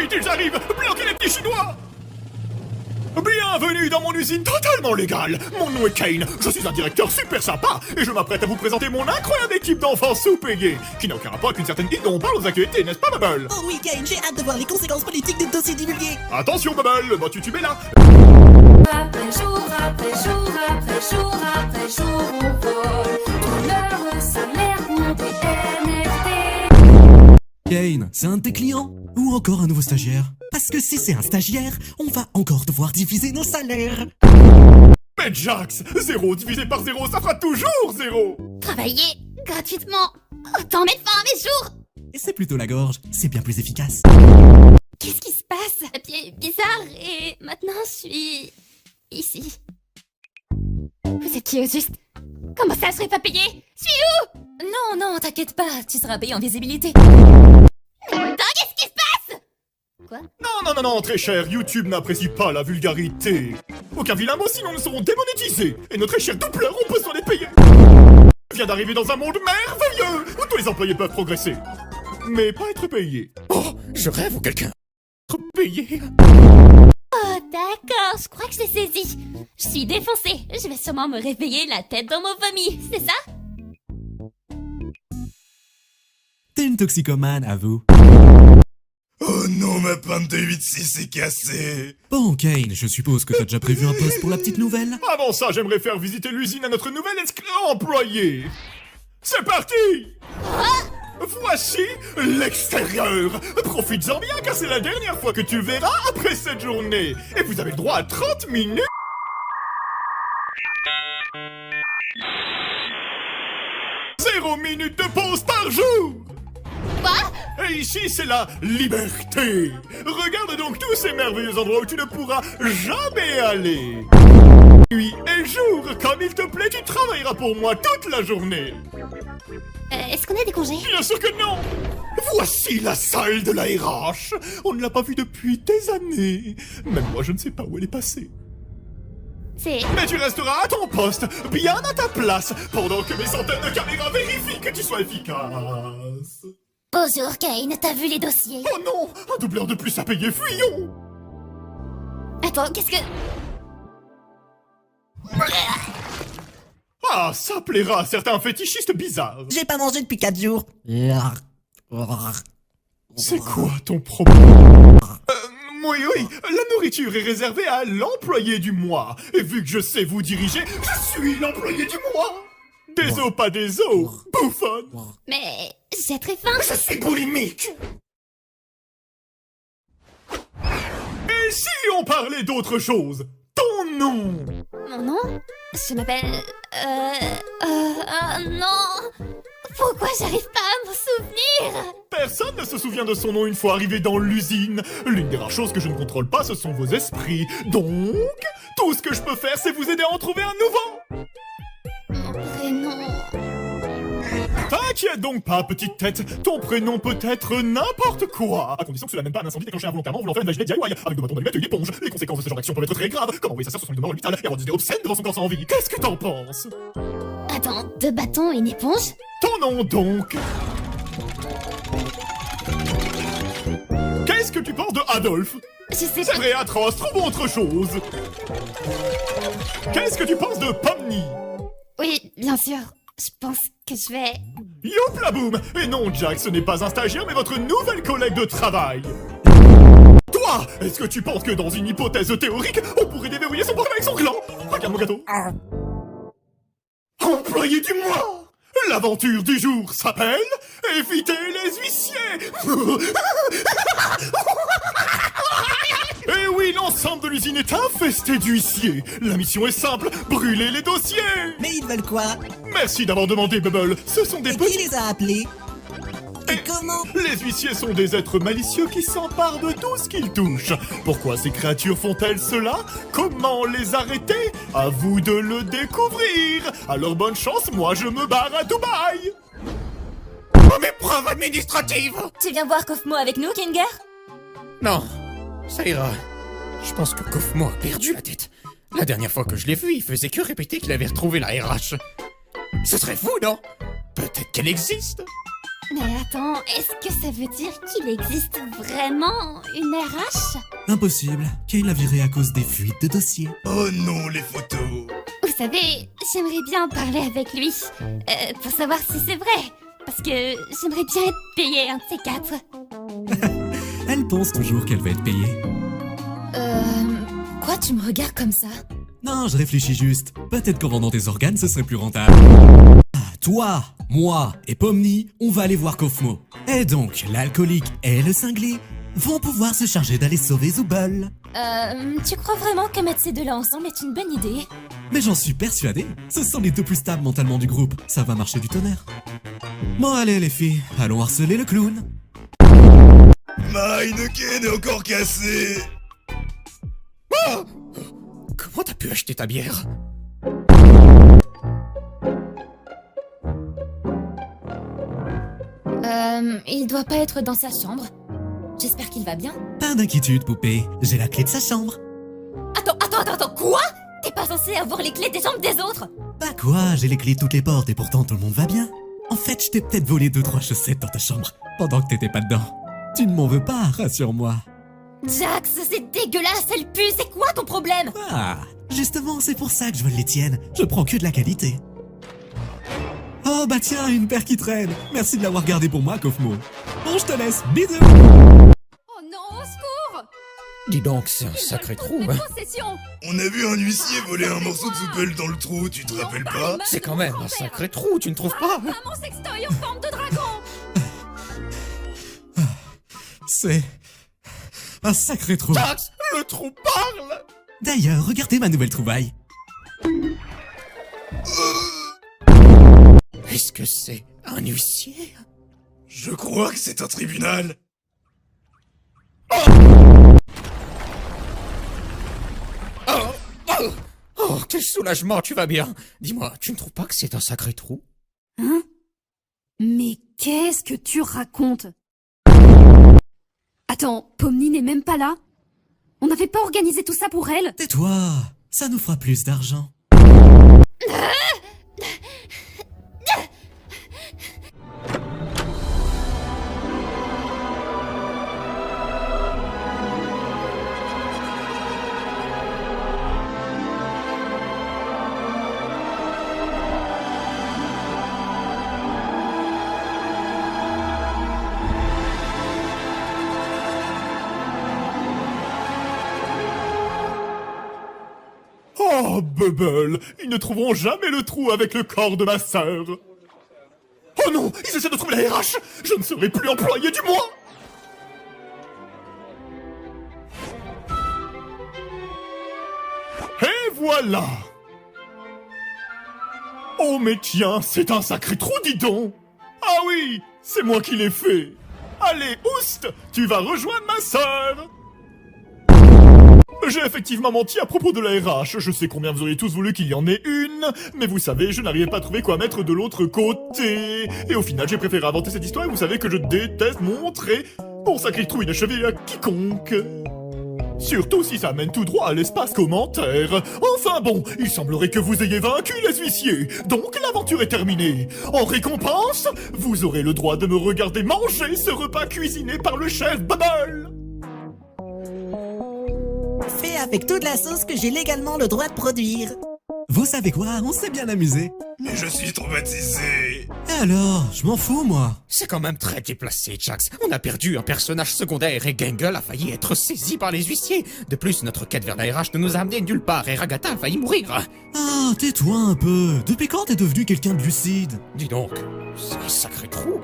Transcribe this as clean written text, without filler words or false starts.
Vite, ils arrivent! Bloquez les petits chinois! Bienvenue dans mon usine totalement légale. Mon nom est Kane, je suis un directeur super sympa et je m'apprête à vous présenter mon incroyable équipe d'enfants sous-payés qui n'a aucun rapport avec une certaine île dont on parle aux actualités, n'est-ce pas Bubble? Oh oui, Kane, j'ai hâte de voir les conséquences politiques des dossiers divulgués. Attention Bubble, le mot YouTube est là. Après jour, après jour, après jour, après jour, on vole. Tout leur salaire ont des NFT. Kane, c'est un de tes clients? Ou encore un nouveau stagiaire? Parce que si c'est un stagiaire, on va encore devoir diviser nos salaires. Mais Jax, 0 divisé par 0, ça fera toujours 0. Travailler gratuitement. Autant mettre fin à mes jours. Et c'est plutôt la gorge, c'est bien plus efficace. Qu'est-ce qui se passe? Papier bizarre et maintenant je suis ici. Vous êtes qui au juste? Comment ça, je serais pas payé? Je suis où? Non, non, t'inquiète pas, tu seras payé en visibilité. Putain, qu'est-ce qui se passe? Quoi? Non, très cher, YouTube n'apprécie pas la vulgarité. Aucun vilain mot, sinon nous serons démonétisés. Et nos très chers doubleurs ont besoin d'être payés. Je viens d'arriver dans un monde merveilleux où tous les employés peuvent progresser. Mais pas être payés. Oh, je rêve où quelqu'un être payé. Oh, d'accord, je crois que je l'ai saisi. Je suis défoncée. Je vais sûrement me réveiller la tête dans mon vomi, c'est ça? T'es une toxicomane, avoue. Oh non, ma pinte de 8.6 est cassée. Bon, Kane, je suppose que t'as déjà prévu un poste pour la petite nouvelle? Avant ça, j'aimerais faire visiter l'usine à notre nouvel employé. C'est parti! Voici l'extérieur. Profites-en bien car c'est la dernière fois que tu le verras après cette journée. Et vous avez le droit à 30 minutes. Zéro minute de pause par jour. Quoi? Et ici, c'est la liberté. Regarde donc tous ces merveilleux endroits où tu ne pourras jamais aller. Nuit et jour, comme il te plaît, tu travailleras pour moi toute la journée. Est-ce qu'on a des congés? Bien sûr que non. Voici la salle de la RH. On ne l'a pas vue depuis des années. Même moi, je ne sais pas où elle est passée. C'est... Mais tu resteras à ton poste, bien à ta place, pendant que mes centaines de caméras vérifient que tu sois efficace. Bonjour, Kane, t'as vu les dossiers? Oh non, un doubleur de plus à payer, fuyons. Attends, qu'est-ce que... Ah, ça plaira à certains fétichistes bizarres. J'ai pas mangé depuis 4 jours. C'est quoi ton problème? Oui, la nourriture est réservée à l'employé du mois. Et vu que je sais vous diriger, je suis l'employé du mois. Des os, pas des os, bouffonne. Mais... j'ai très faim. Je suis boulimique. Et si on parlait d'autre chose? Ton nom? Mon nom? Je m'appelle... non... Pourquoi j'arrive pas à m'en souvenir? Personne ne se souvient de son nom une fois arrivé dans l'usine. L'une des rares choses que je ne contrôle pas, ce sont vos esprits. Donc, tout ce que je peux faire, c'est vous aider à en trouver un nouveau. Mon prénom... T'inquiète donc pas, petite tête. Ton prénom peut être n'importe quoi. À condition que cela n'aime pas un incendie déclenché involontairement voulant faire une vaginette DIY avec de bâtons d'allumette et une éponge. Les conséquences de ce genre d'action peuvent être très graves. Comme envoyer sa sœur sur son lit de mort à l'hôpital et avoir des idées obscènes devant son corps sans vie. Qu'est-ce que t'en penses? Attends, 2 bâtons et une éponge? Ton nom donc? Qu'est-ce que tu penses de Adolphe? Je sais C'est pas... vrai, atroce, trouvons autre chose. Qu'est-ce que tu penses de Pomni? Oui, bien sûr. Je pense que je vais... Youp la boum! Et non, Jack, ce n'est pas un stagiaire, mais votre nouvelle collègue de travail. Toi, est-ce que tu penses que dans une hypothèse théorique, on pourrait déverrouiller son problème avec son gland? Regarde mon gâteau. Employé du mois! L'aventure du jour s'appelle éviter les huissiers. Et oui, l'ensemble de l'usine est infesté d'huissiers. La mission est simple, brûler les dossiers. Mais ils veulent quoi? Merci d'avoir demandé, Bubble. Ce sont des Et qui petits... les a appelés? Et comment? Les huissiers sont des êtres malicieux qui s'emparent de tout ce qu'ils touchent. Pourquoi ces créatures font-elles cela? Comment les arrêter? À vous de le découvrir. Alors bonne chance, moi je me barre à Dubaï. Oh, mes preuves administratives! Tu viens voir Kofmo avec nous, Kinger? Non, ça ira. Je pense que Kofmo a perdu la tête. La dernière fois que je l'ai vu, il faisait que répéter qu'il avait retrouvé la RH. Ce serait fou, non? Peut-être qu'elle existe. Mais attends, est-ce que ça veut dire qu'il existe vraiment une RH? Impossible. Kane l'a viré à cause des fuites de dossiers. Oh non, les photos. Vous savez, j'aimerais bien parler avec lui, pour savoir si c'est vrai. Parce que j'aimerais bien être payée un de ces quatre. Elle pense toujours qu'elle va être payée. Quoi, tu me regardes comme ça? Non, je réfléchis juste. Peut-être qu'en vendant tes organes, ce serait plus rentable. Ah, toi, moi et Pomni, on va aller voir Kofmo. Et donc, l'alcoolique et le cinglé vont pouvoir se charger d'aller sauver Zubul. Tu crois vraiment que mettre ces deux-là ensemble est une bonne idée? Mais j'en suis persuadé. Ce sont les deux plus stables mentalement du groupe. Ça va marcher du tonnerre. Bon, allez les filles, allons harceler le clown. Ma Heineken est encore cassée. Oh, comment t'as pu acheter ta bière? Il doit pas être dans sa chambre. J'espère qu'il va bien. Pas d'inquiétude, poupée. J'ai la clé de sa chambre. Attends, quoi? T'es pas censé avoir les clés des chambres des autres? Bah quoi, j'ai les clés de toutes les portes et pourtant tout le monde va bien. En fait, je t'ai peut-être volé 2-3 chaussettes dans ta chambre, pendant que t'étais pas dedans. Tu ne m'en veux pas, rassure-moi. Jax, c'est dégueulasse, elle pue, c'est quoi ton problème? Ah, justement, c'est pour ça que je vole les tiennes. Je prends que de la qualité. Oh bah tiens, une paire qui traîne. Merci de l'avoir gardée pour moi, Kofmo. Bon, je te laisse. Bisous. Oh non, au secours! Dis donc, c'est un sacré trou, hein. Possession! On a vu un huissier voler un morceau de soupel dans le trou, tu te rappelles pas? C'est quand même un sacré trou, tu ne trouves pas? Ah, mon sextoy en forme de dragon! C'est un sacré trou. Jax, le trou parle! D'ailleurs, regardez ma nouvelle trouvaille. Est-ce que c'est un huissier? Je crois que c'est un tribunal. Oh, quel soulagement, tu vas bien. Dis-moi, tu ne trouves pas que c'est un sacré trou? Hein? Mais qu'est-ce que tu racontes? Attends, Pomni n'est même pas là? On n'avait pas organisé tout ça pour elle? Tais-toi, ça nous fera plus d'argent. Oh, Bubble, ils ne trouveront jamais le trou avec le corps de ma sœur. Oh non, ils essaient de trouver la RH. Je ne serai plus employé du mois. Et voilà. Oh mais tiens, c'est un sacré trou, dis donc. Ah oui, c'est moi qui l'ai fait. Allez, Oust, tu vas rejoindre ma sœur. J'ai effectivement menti à propos de la RH. Je sais combien vous auriez tous voulu qu'il y en ait une, mais vous savez, je n'arrivais pas à trouver quoi mettre de l'autre côté. Et au final, j'ai préféré inventer cette histoire et vous savez que je déteste montrer mon sacré trou inachevé à quiconque. Surtout si ça mène tout droit à l'espace commentaire. Enfin bon, il semblerait que vous ayez vaincu les huissiers, donc l'aventure est terminée. En récompense, vous aurez le droit de me regarder manger ce repas cuisiné par le chef Bubble. Fait avec toute la sauce que j'ai légalement le droit de produire. Vous savez quoi, on s'est bien amusé. Et je suis traumatisé. Et alors, je m'en fous, moi. C'est quand même très déplacé, Jax. On a perdu un personnage secondaire et Gangle a failli être saisi par les huissiers. De plus, notre quête vers la RH ne nous a amené nulle part et Ragata a failli mourir. Ah, tais-toi un peu. Depuis quand t'es devenu quelqu'un de lucide? Dis donc, c'est un sacré trou.